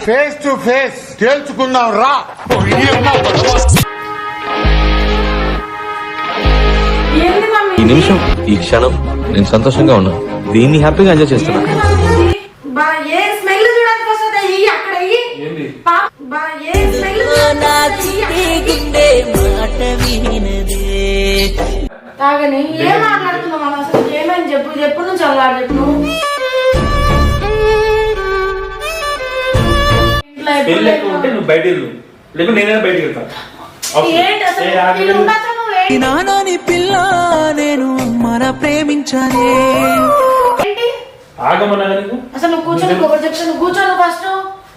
Face to face తేల్చుకుందాం రా. ఈ నిమిషం, ఈ క్షణం నేను సంతోషంగా ఉన్నా. దీన్ని హ్యాపీగా ఎంజాయ్ చేస్తున్నా. తాగని ఏం మాట్లాడుతున్నావు అసలు? ఏమైంది చెప్పు, చెప్పు నుంచి అల్లాడు చెప్పు. నువ్వు నువ్వు బయట లేకపోతే నేనే బయటకు వెళ్తాను. నాని పిల్ల నేను మన ప్రేమించానే. ఆగమన్నా నీకు అసలు నువ్వు కూర్చొని ఒకటి చెప్తాను. నువ్వు కూర్చోను ఫస్ట్.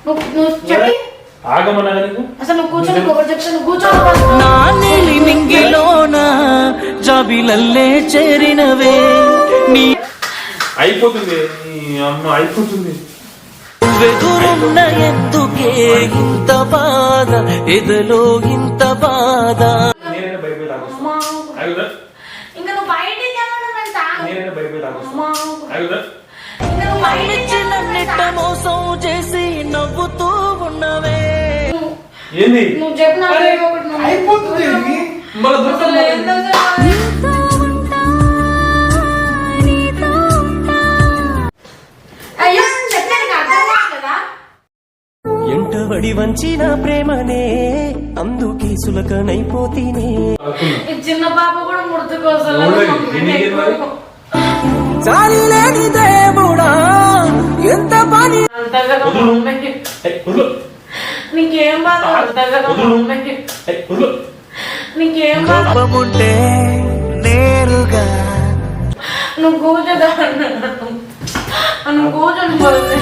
నువ్వు చెప్పి ఆగమన్నా నీకు అసలు నువ్వు కూర్చొని ఒకటి చెప్తాను. నువ్వు కూర్చోను ఫస్ట్. నా నీలి మింగిలోన జాబిలల్లే చేరినవే నీ అయిపోతుంది. అమ్మ అయిపోతుంది. వెదురున్న ఎందుకే ఇంత బాధ, ఎదలో ఇంత బాధ. నేనైనా బయటకు తాగొస్తా. ఇంకా నువ్వు బయటికి నేనైనా బయటకు తాగొస్తా. నన్నిట్ట మోసం చేసి నవ్వుతూ ఉన్నవే. ఏంది నువ్వు చెప్పిన అయిపోతుంది. ఎంటబడి వంచిన ప్రేమనే అందుకే సులకనైపోతీనే. చిన్న పాప కూడా ముడుతుకోసలు చాలిలేని దేవుడా ఎంత పని. నీకేం బాధ? నీకేం పాపముంటే నేరుగా నువ్వు కూర్చోదా? నువ్వు కూర్చొని పోతుంది.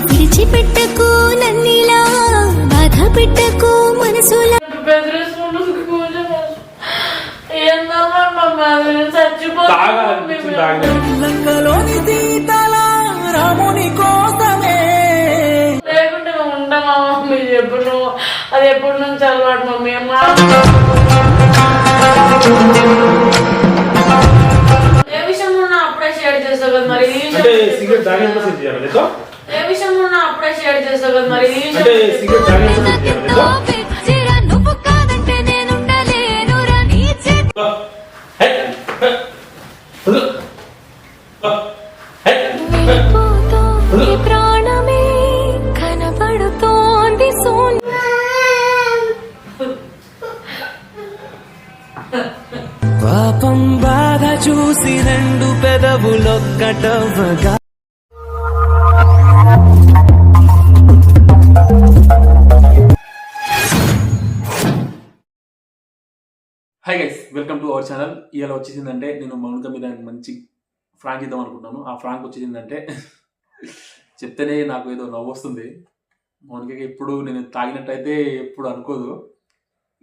విడిచిపెట్టకు నన్నిలా, బాధ పెట్టకు మనసులా. లంకలోని సీతల రాముని కోసమే. లేకుంటే నువ్వు ఉంటావా మమ్మీ? చెప్పు నువ్వు. అది ఎప్పటి నుంచి అలవాటు మమ్మీ. ఏ విషయం ఉన్నా అప్పుడే షేర్ చేస్తావు కదా మరి. సిగరెట్ తాగేంత చేయాలి. ఏ విషయం ఉన్నా అప్పుడే షేర్ చేస్తావు కదా మరి. సిగరెట్ తాగేంత నువ్వు కాదంటే నేనుండలేను రా నీ చేతి. ప్రాణమే కనబడుతోంది పాపం బాధ చూసి రెండు పెదవులొక్కటవ్వగా. Hi guys, welcome to our channel. ఇవాళ వచ్చేసిందంటే నేను మౌనిక మీద మంచి ఫ్రాంక్ ఇద్దాం అనుకుంటున్నాను. ఆ ఫ్రాంక్ వచ్చేసిందంటే చెప్తేనే నాకు ఏదో నవ్వు వస్తుంది. మౌనికకి ఎప్పుడు నేను తాగినట్టయితే ఎప్పుడు అనుకోదు.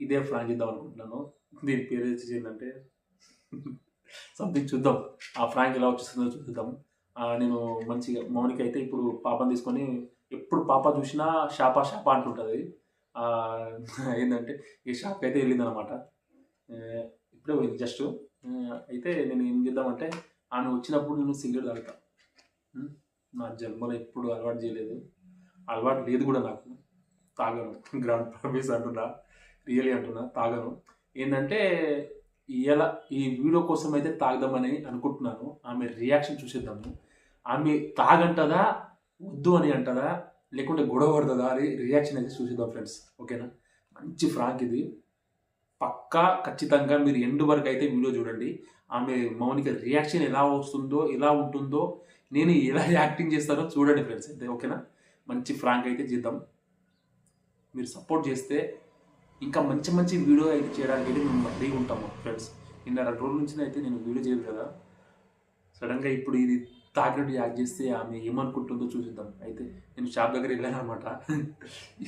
ఇదే ఫ్రాంక్ ఇద్దాం అనుకుంటున్నాను. దీని పేరు వచ్చేసిందంటే సంథింగ్. చూద్దాం ఆ ఫ్రాంక్ ఎలా వచ్చేస్తుందో చూద్దాం. నేను మంచిగా మౌనిక అయితే ఇప్పుడు పాపను తీసుకొని ఎప్పుడు పాప చూసినా షాపా షాపా అంటుంటుంది. ఏంటంటే ఈ షాప్కి అయితే వెళ్ళిందనమాట. ఇప్పుడే పోయింది జస్ట్. అయితే నేను ఏం చేద్దామంటే ఆమె వచ్చినప్పుడు నేను సిగరెట్ తాగుతా. నా జన్మలో ఎప్పుడు అలవాటు చేయలేదు, అలవాటు లేదు కూడా నాకు. తాగను. గ్రాండ్ ప్రామిస్ అంటున్నా, రియలీ అంటున్నా, తాగను. ఏంటంటే ఇలా ఈ వీడియో కోసం అయితే తాగదామని అనుకుంటున్నాను. ఆమె రియాక్షన్ చూసేద్దాము. ఆమె తాగంటదా, వద్దు అని అంటదా, లేకుంటే గొడవ పడుతుందా అని రియాక్షన్ అయితే చూసేద్దాం ఫ్రెండ్స్. ఓకేనా? మంచి ఫ్రాంక్ ఇది. పక్కా ఖచ్చితంగా మీరు ఎండ్ వరకు అయితే వీడియో చూడండి. ఆమె మౌనిక రియాక్షన్ ఎలా వస్తుందో, ఎలా ఉంటుందో, నేను ఎలా యాక్టింగ్ చేస్తానో చూడండి ఫ్రెండ్స్. అయితే ఓకేనా? మంచి ఫ్రాంక్ అయితే చేద్దాం. మీరు సపోర్ట్ చేస్తే ఇంకా మంచి మంచి వీడియో అయితే చేయడానికి అయితే మేము రెడీ ఉంటాము ఫ్రెండ్స్. నిన్న 2 రోజుల నుంచి అయితే నేను వీడియో చేయలేదు కదా. సడన్గా ఇప్పుడు ఇది తాగినట్టు యాక్ట్ చేస్తే ఆమె ఏమనుకుంటుందో చూసిద్దాం. అయితే నేను షాప్ దగ్గర వెళ్ళాను అనమాట.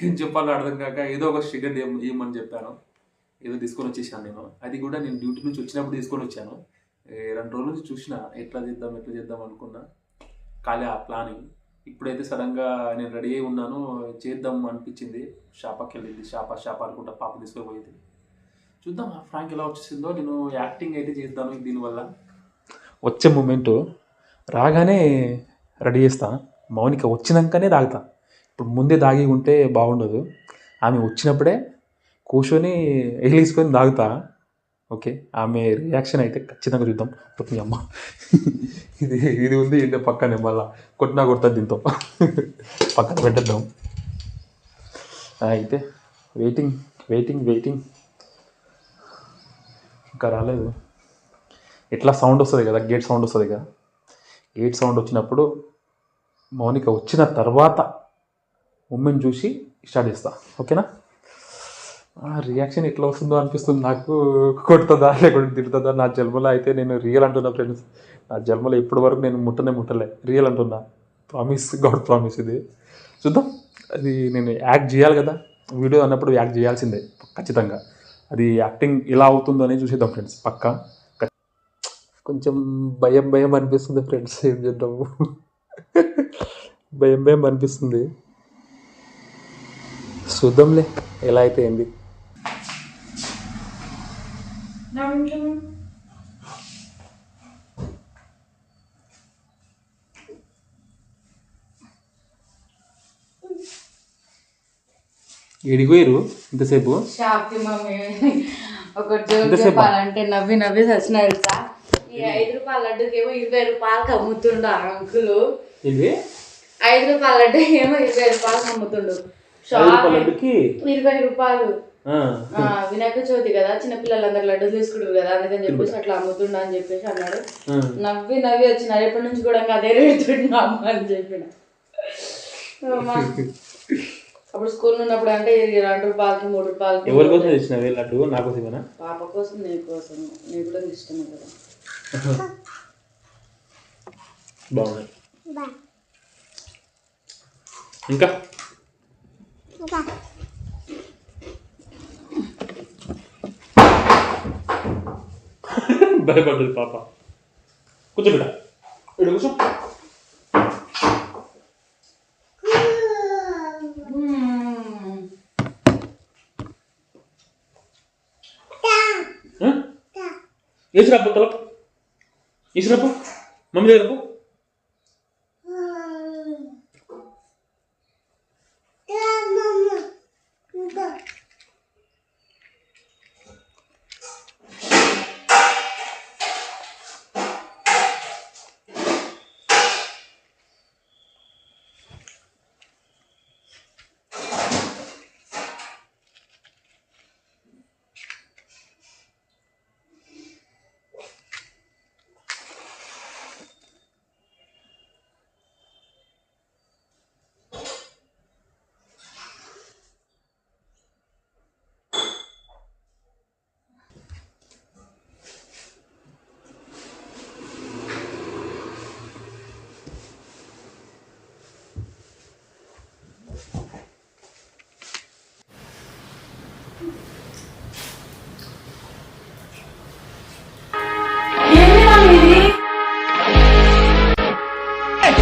ఏం చెప్పాలో అర్థం కాక ఏదో ఒక షుగర్ ఏమని చెప్పాను. ఏదో తీసుకొని వచ్చేసాను నేను. అది కూడా నేను డ్యూటీ నుంచి వచ్చినప్పుడు తీసుకొని వచ్చాను. 2 రోజుల నుంచి చూసిన ఎట్లా చేద్దాం అనుకున్నా. ఖాళీ ఆ ప్లానింగ్. ఇప్పుడైతే సడన్గా నేను రెడీ అయి ఉన్నాను, చేద్దాం అనిపించింది. షాపాకి వెళ్ళింది. షాపా అనుకుంటా పాప తీసుకొని పోయింది. చూద్దాం ఆ ఫ్రాంక్ ఎలా వచ్చేసిందో. నేను యాక్టింగ్ అయితే చేద్దాను దీనివల్ల. వచ్చే మూమెంట్ రాగానే రెడీ చేస్తా, మౌనిక వచ్చినాకనే తాగుతా. ఇప్పుడు ముందే దాగి ఉంటే బాగుండదు, ఆమె వచ్చినప్పుడే కూర్చొని ఎగిలిసుకొని తాగుతా. ఓకే, ఆమె రియాక్షన్ అయితే ఖచ్చితంగా చూద్దాం. మీ అమ్మ ఇది ఉంది ఇంటే పక్కనే, మళ్ళా కొట్టినా కొడుతుంది దీంతో. పక్కన పెట్టేద్దాం. అయితే వెయిటింగ్ వెయిటింగ్ వెయిటింగ్, ఇంకా రాలేదు. ఎట్లా సౌండ్ వస్తుంది కదా, గేట్ సౌండ్ వస్తుంది కదా, గేట్ సౌండ్ వచ్చినప్పుడు మౌనిక వచ్చిన తర్వాత ఉమ్మెని చూసి స్టార్ట్ చేస్తా. ఓకేనా? రియాక్షన్ ఎట్లా వస్తుందో అనిపిస్తుంది నాకు. కొడుతుందా లేకుంటే తిడుతుందా? నా జన్మలో అయితే నేను రియల్ అంటున్నా ఫ్రెండ్స్, నా జన్మలో ఇప్పటి వరకు నేను ముట్టలే, రియల్ అంటున్నా. Promise, God promise. ఇది చూద్దాం. అది నేను యాక్ట్ చేయాలి కదా, వీడియో అన్నప్పుడు యాక్ట్ చేయాల్సిందే ఖచ్చితంగా. అది యాక్టింగ్ ఎలా అవుతుందో అనేది చూసేద్దాం ఫ్రెండ్స్. పక్కా కొంచెం భయం అనిపిస్తుంది ఫ్రెండ్స్, ఏం చేద్దాము. భయం అనిపిస్తుంది. చూద్దాంలే ఎలా అయితే ఏంది. ఎడిపోయారు ఇంతసేపు? షాప్కి మమ్మీ ఒక జోక్ చెప్పాలంటే నవ్వి సచిన తెలుసా. ఈ 5 రూపాయల లడ్డుకి ఏమో 20 రూపాయలకి అమ్ముతుండు ఆ అంకులు. ఇది 5 రూపాయల లడ్డు ఏమో 20 రూపాయలకి అమ్ముతుండు. 20 రూపాయలు. వినాయక చవితి కదా, చిన్నపిల్లలందరూ లడ్డు తీసుకుంటారు కదా, అందుకని చెప్పేసి అట్లా అమ్ముతుండ అని చెప్పేసి అన్నాడు. నవ్వి వచ్చిన రేపటి నుంచి కూడా అదే రేడుతుండ అమ్మ అని చెప్పిన. అప్పుడు స్కూల్ ఉన్నప్పుడు అంటే 2 రూపాయలకి 3 రూపాయలకి. ఎవరి కోసం తెచ్చినవి లడ్డు? నా కోసమేనా? పాప కోసం, నీ కోసం. నీకు కూడా ఇష్టం కదా. బాగున్నాయి. ఇంకా భయపడ్డది పాప. కూర్చోబెట్ట, ఇక్కడ కూర్చో. వేసిరాపు తల, వేసిరాపు మమ్మీ దగ్గర పో.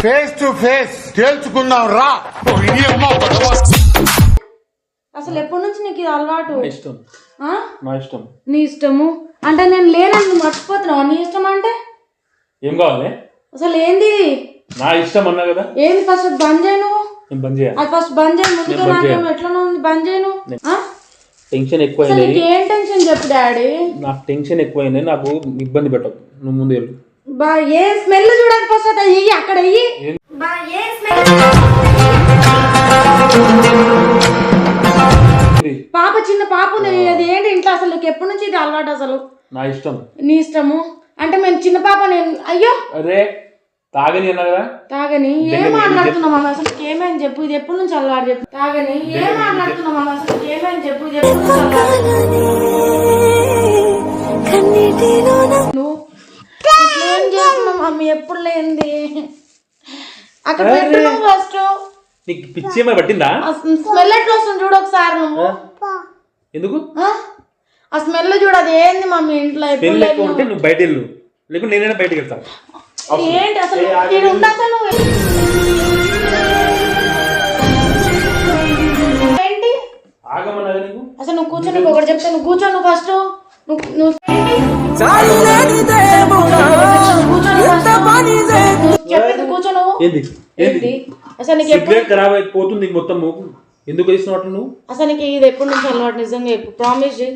ఫేస్ టు ఫేస్ తేల్చుకుందాం రా. అసలు ఎప్పటి నుంచి నీకు ఇది అలవాటు? ఇష్టం, నా ఇష్టం. నీ ఇష్టము అంటే నేను లేనని మర్చిపోతున్నావు. నీ ఇష్టం అంటే ఏం కావాలి? అసలు ఏంది? నా ఇష్టం అన్నా కదా. ఏంది? ఫస్ట్ బంద్ చేయి నువ్వు. నేను బంద్ చేయాలి. అది ఫస్ట్ బంద్ చేయి. ముందుగా నాకేమో ఎట్లా ఉంది, బంద్ చేయి నువ్వు. టెన్షన్ ఎక్కువైంది. ఏం టెన్షన్ చెప్పు డాడీ. నాకు టెన్షన్ ఎక్కువైంది, నాకు ఇబ్బంది పెట్టవు. నువ్వు ముందు వెళ్ళు. బా ఏ స్మెల్ చూడడానికి ఫస్ట్ అది వెయ్యి, అక్కడ వెయ్యి. బా ఏ స్మెల్. పాప, చిన్న పాప ఉంది, అది ఏంటి ఇంట్లో? అసలు నీకు ఎప్పటి నుంచి ఇది అలవాటు? అసలు నా ఇష్టం. నీ ఇష్టము అంటే మేము చిన్న పాప, నేను అయ్యో అరే తాగని అన్నా కదా. తాగని ఏం మాట్లాడుతున్నాం అమ్మ? అసలు ఏమైంది చెప్పు, ఇది ఎప్పటి నుంచి అలవాటు చెప్పు. తాగని ఏం మాట్లాడుతున్నాం అమ్మ? అసలు ఏమైంది చెప్పు, ఇది ఎప్పటి నుంచి అలవాటు? నువ్వు ఏం చేస్తున్నావు మమ్మీ? ఎప్పుడు లేనిది అక్కడ పెట్టు ఫస్ట్. నీకు పిచ్చి ఏమైనా పట్టిందా? స్మెల్ ఎట్లా వస్తుంది చూడు ఒకసారి నువ్వు. ఎందుకు ఆ స్మెల్ చూడు, అది ఏంది మమ్మీ ఇంట్లో? స్మెల్ ఎక్కువ ఉంటే నువ్వు బయట వెళ్ళు, లేకుంటే నేనైనా బయటకు వెళ్తాను. ఏంటి అసలు ఏంటి? ఆగమన్నా నీకు అసలు నువ్వు కూర్చొని నీకు ఒకటి చెప్తే నువ్వు కూర్చో నువ్వు ఫస్ట్ నువ్వు చెప్పింది కూర్చో నువ్వు ఏంది ఏంటి అసలు నీకు సిగరెట్ ఖరాబ్ అయిపోతుంది మొత్తం ఎందుకు వేసినట్టు నువ్వు అసలు నీకు ఇది ఎప్పటి నుంచి అలవాటు నిజంగా ప్రామిస్ చేయి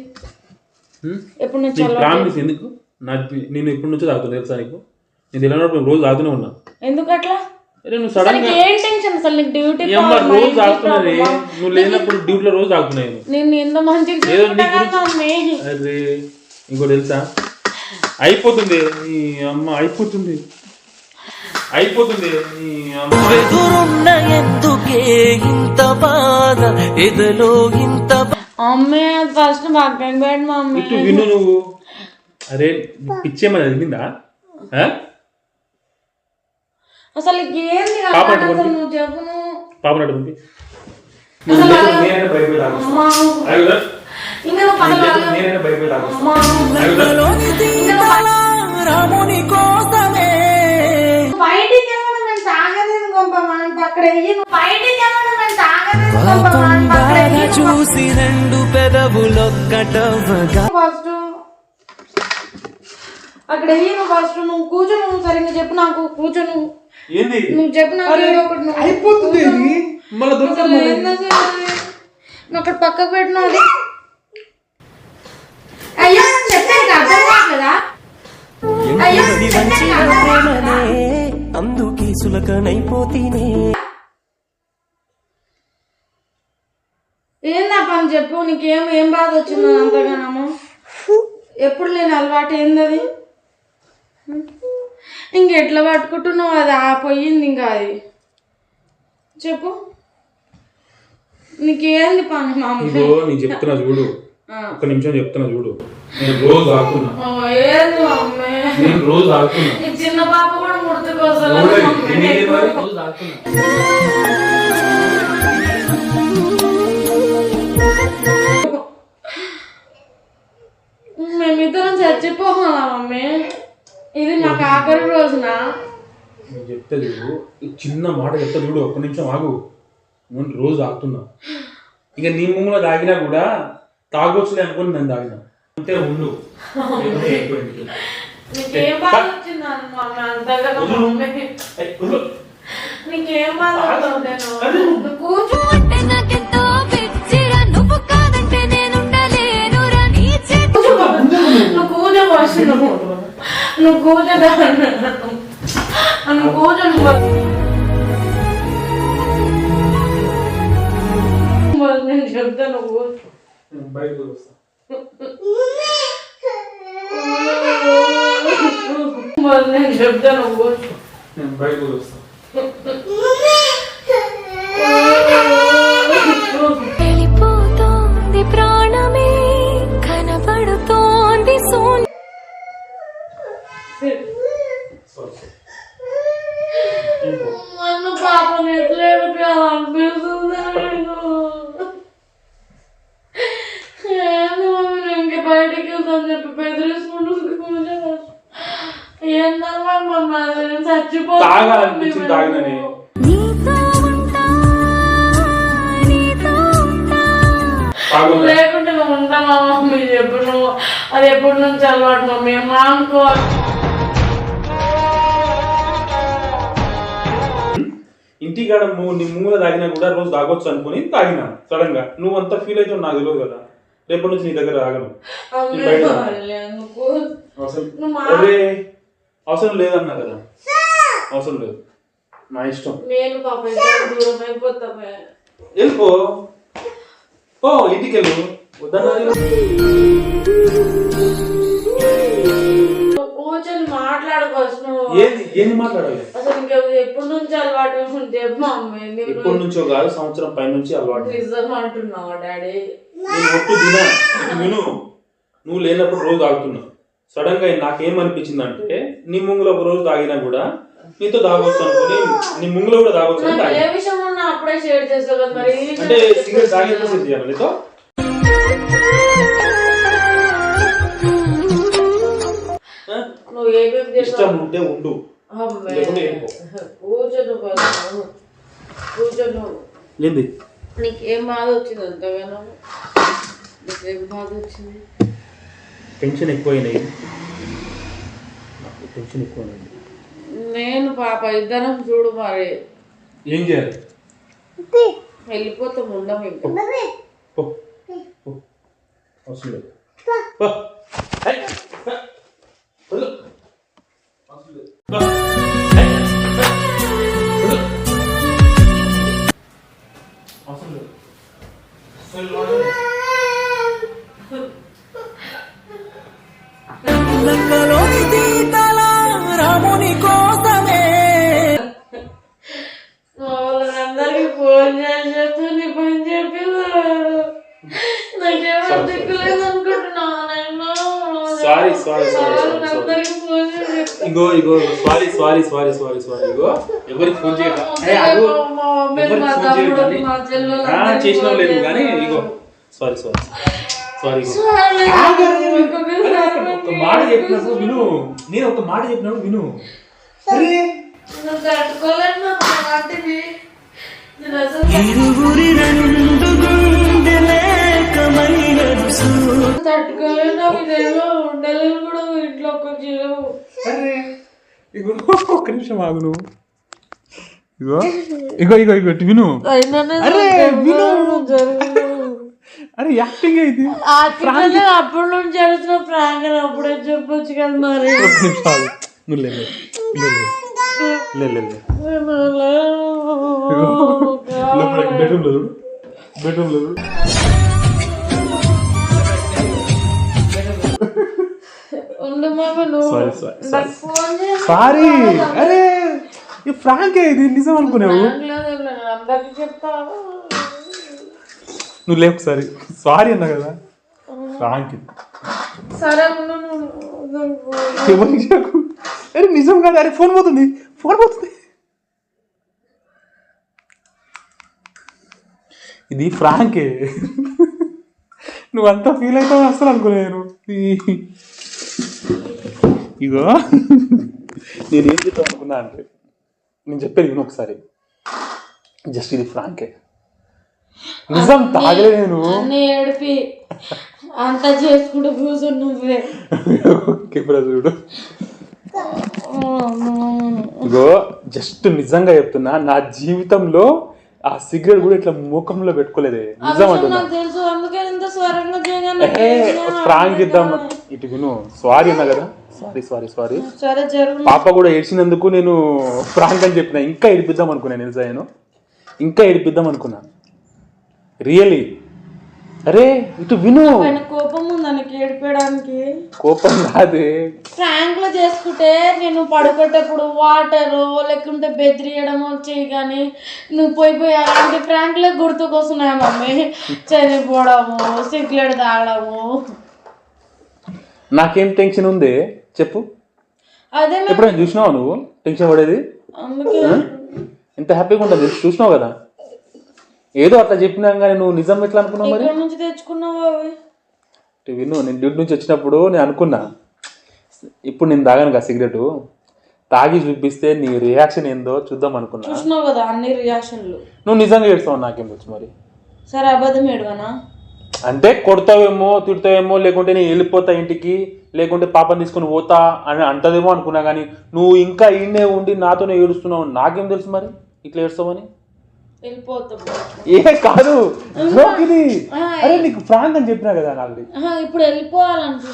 ఎప్పటి నుంచి అలవాటు ప్రామిస్ ఎందుకు నేను ఎప్పటి నుంచో తాగుతున్నా తెలుసా నీకు నేను తెలియనప్పుడు రోజు తాగుతూనే ఉన్నా ఎందుకు అట్లా నువ్వు సడన్ గా ఏం టెన్షన్ అసలు నీకు డ్యూటీ రోజు తాగుతున్నది నువ్వు లేనప్పుడు డ్యూటీలో రోజు తాగుతున్నాను నేను ఎంత మంచిగా అరే ఇంకో తెలుసా అయిపోతుంది నీ అమ్మ అయిపోతుంది నీ అమ్మ ఎదురున్న ఎందుకే ఇంత బాధ ఎదలో ఇంత అమ్మే ఫస్ట్ పక్కన పెట్టు మమ్మీ ఇటు విను నువ్వు అరే పిచ్చేమని అడిగిందా అసలు ఏంది అసలు నువ్వు చెప్పు పాపనట్టు పంపి రాముని కోసమే బయటికి వెళ్ళడం మేము తాగలేదు గొప్ప మనం అక్కడ బయటికి వెళ్ళడం మేము తాగలేదు చూసి రెండు పెదవులొక్కటవగా ఫస్ట్ అక్కడ నువ్వు ఫస్ట్ నువ్వు కూర్చో నువ్వు సరిగ్గా చెప్పు నాకు కూర్చో నువ్వు చెప్పు నాకు అయిపోతుంది నువ్వు అక్కడ పక్కకు పెట్టిన అది అయ్యో చెప్పాను అర్థం కావట్లేదా అందుకే సులకనైపోతీనే ఏందా పని చెప్పు నీకేం బాధ వచ్చిందో అంతగానము ఎప్పుడు లేని అలవాటు ఏందది ఇంకెట్లా పట్టుకుంటున్నావు అది పోయింది ఇంకా అది చెప్పు నీకేంది పని మా నేను చెప్తున్నా చూడు ఒక్క నిమిషం చెప్తున్నా చూడు నేను రోజు ఆకున్నా ఏంది మమ్మీ నేను రోజు ఆకున్నా ఈ చిన్న పాప కూడా ముడుతుకోసలు మేమిద్దరం చచ్చిపోవాలా మమ్మీ ఇది మాకు ఆఖరి రోజున నేను చెప్తా చూడు ఈ చిన్న మాట చెప్తా చూడు ఒక్క నిమిషం ఆగు నేను రోజు తాగుతున్నా ఇక నీ ముందులో తాగినా కూడా తాగొచ్చులే అనుకుని నేను తాగినా అంతే ఉండు నీకేం బాధ వచ్చింది మమ్మీ అంతగా నీకేం బాధ వచ్చింది కూర్చో అంటే నాకెంతో పిచ్చిరా నువ్వు కాదంటే నేనుండలేనురా నీ చేతి నువ్వు కూర్చో ఫస్ట్ నువ్వు కూర్చోదా నువ్వు కూర్చో నేను చెప్తా నువ్వు బయటకు వస్తా నేను చెప్తా నువ్వు నేను బయటకు వస్తా వెళ్ళిపోతోంది ప్రాణమే కనబడుతోంది నన్ను పాపం ఎట్లా అనిపిస్తుంది ఏంది మమ్మీ నేను ఇంక బయటికి వెళ్తాను చెప్పి బెదిరిస్తుంటుంది ఏందమ్మా మమ్మల్ని తాగాలనిపించింది తాగినని లేకుంటే నువ్వు ఉంటావా మమ్మీ చెప్పు నువ్వు అది ఎప్పటి నుంచి అలవాటు మమ్మీ మా అనుకో ఇంటికాడ నీ ముంగులో తాగినా కూడా రోజు తాగొచ్చు అనుకుని తాగినా సడన్ గా నువ్వు అంతా ఫీల్ అయితే నాకు తెలియదు కదా రేపటి నుంచి నీ దగ్గర తాగను అవసరం లేదన్నా కదా అవసరం లేదు నా ఇష్టం నేను పాప దూరం అయిపోతా వెళ్ళిపో ఓ ఇంటికి వెళ్ళు వద్దన్నా కూర్చొని మాట్లాడుకోవచ్చు నువ్వు ఏంది మాట్లాడాలి అసలు ఇంకా ఎప్పటి నుంచి అలవాటు చెప్పు మమ్మీ ఎప్పటి నుంచో కాదు సంవత్సరం పై నుంచి అలవాటు నిజం అంటున్నావా డాడీ నేను ఒట్టు తినా విను నువ్వు లేనప్పుడు రోజు తాగుతున్నా సడన్ గా నాకేమనిపించింది అంటే నీ ముంగులో ఒక రోజు తాగినా కూడా నీతో తాగొచ్చు అనుకుని నీ ముంగులో కూడా తాగొచ్చు అని ఏ విషయంలో అప్పుడే షేర్ చేస్తావు కదా మరి అంటే సిగరెట్ తాగేంత సిద్ధి చేయాలి నీతో నువ్వు ఏ ఇష్టం ఉంటే ఉండు కూర్చోను కూర్చోను ఏంది నీకు ఏం బాధ వచ్చింది అంతగానో? నీకేం బాధ వచ్చింది? టెన్షన్ ఎక్కువైనాయి, నాకు టెన్షన్ ఎక్కువైంది. నేను పాప ఇద్దరం చూడు మరి ఏం చేయాలి? వెళ్ళిపోతాం, ఉండం ఇంకా. అవసరం లేదు. లక్కలోని సీతల రాముని కోసమే వాళ్ళందరికి ఫోన్ చేసి చెప్తే నీ పని చెప్పేవారు. నాకేమో దిక్కులేదు అనుకుంటున్నా. సారీ అందరికి ఫోన్ చేసి చెప్తా. ఇగో ఇగో ఎవరికి ఫోన్ చేయక మా మమ్మీ, మా తమ్ముడు, మా చెల్లెలు చేసిన లేదు కానీ ఇగో సారీ ఒక మాట చెప్పినప్పుడు విను, నేను ఒక మాట చెప్పినప్పుడు విను. తట్టుకోలేను వాటిని. నేను అసలు ఇరువురి రెండు గుండెలేకమైనదు తట్టుకోలేను. ఇదేమో ఉండలేను కూడా ఇంట్లో ఒక జీవం. ఇగో ఒక్క నిమిషం ఆగు నువ్వు. ఇగో విను. అరే విను. అరే యాక్టింగ్ ఇది అప్పటి నుంచి అడుగుతున్న ప్రాంక్ అప్పుడే చెప్పొచ్చు కదా మరి. నువ్వు బెడ్రూమ్ లో ఉండు మామ, నువ్వు నాకు ఫోన్ చేసి సారీ. అరే ఈ ఫ్రాంక్ ఇది నిజం అనుకున్నావు. అందరికి చెప్తా. నువ్వు లేవు ఒకసారి సారీ అన్నా కదా, ఫ్రాంక్ ఇది. సరే ఉండు, ఎవరికి చెప్పు. అరే నిజం కాదు. అరే ఫోన్ పోతుంది. ఇది ఫ్రాంకే. నువ్వంతా ఫీల్ అవుతావు అసలు అనుకోలేను. ఇగో నేనేం చెప్తాను అనుకున్నా అంటే, నేను చెప్పేది విను ఒకసారి. జస్ట్ ఇది ఫ్రాంకే, నిజం తాగలే నేను. అన్నీ ఏడిపి అంతా చేసుకుంటూ కూర్చొని నువ్వే. కెమెరా చూడు. ఇగో జస్ట్ నిజంగా చెప్తున్నా, నా జీవితంలో ఆ సిగరెట్ కూడా ఇట్లా ముఖంలో పెట్టుకోలేదే, నిజం అంటున్నా. తెలుసు, అందుకే ఇంత స్వరంగా ఫ్రాంక్ ఇద్దాం. ఇటు విను, సారీ అన్నా కదా. సారీ సరే జరుగు. పాప కూడా ఏడ్చినందుకు నేను ఫ్రాంక్ అని చెప్పిన. ఇంకా ఏడిపిద్దాం అనుకున్నా తెలుసా, నేను అనుకున్నా రియలీ. అరే ఇటు విను. కోపం ఉందా నీకు ఏడిపోయడానికి? కోపం కాదే, ఫ్రాంక్ లో చేసుకుంటే నేను పడుకోటప్పుడు వాటర్ లేకుంటే బెదిరియడమో చెయ్యి, కానీ నువ్వు పోయి అలాంటి ఫ్రాంక్ లో గుర్తుకొస్తున్నాయి మమ్మీ. చనిపోవడము, సిగరెట్ తాగడము. నాకేం టెన్షన్ ఉంది చెప్పు. అదే ఎప్పుడైనా చూసినావా నువ్వు టెన్షన్ పడేది? అందుకే ఎంత హ్యాపీగా ఉంటుంది చూసినావు కదా. ఏదో అట్లా చెప్పినా కానీ నువ్వు నిజం ఎట్లా అనుకున్నావు మరి? ఎక్కడి నుంచి తెచ్చుకున్నావు అవి? విను, నేను డ్యూటీ నుంచి వచ్చినప్పుడు నేను అనుకున్నా, ఇప్పుడు నేను తాగాను కదా సిగరెట్, తాగి చూపిస్తే నీ రియాక్షన్ ఏందో చూద్దాం అనుకున్నా. చూసినావు కదా అన్ని రియాక్షన్లు. నువ్వు నిజంగా ఏడుస్తావు, నాకేం తెలుసు మరి. సరే అబద్ధం ఏడవనా? అంటే కొడతావేమో, తిడతావేమో, లేకుంటే నేను వెళ్ళిపోతా ఇంటికి, లేకుంటే పాపని తీసుకుని పోతా అని అంటదేమో అనుకున్నా. కానీ నువ్వు ఇంకా ఈయనే ఉండి నాతోనే ఏడుస్తున్నావు, నాకేం తెలుసు మరి ఇట్లా ఏడుస్తావని. ఏ కాదు, అరే నీకు ఫ్రాంక్ అని చెప్పినా కదా నాకు. ఇప్పుడు వెళ్ళిపోవాలంటున్నా.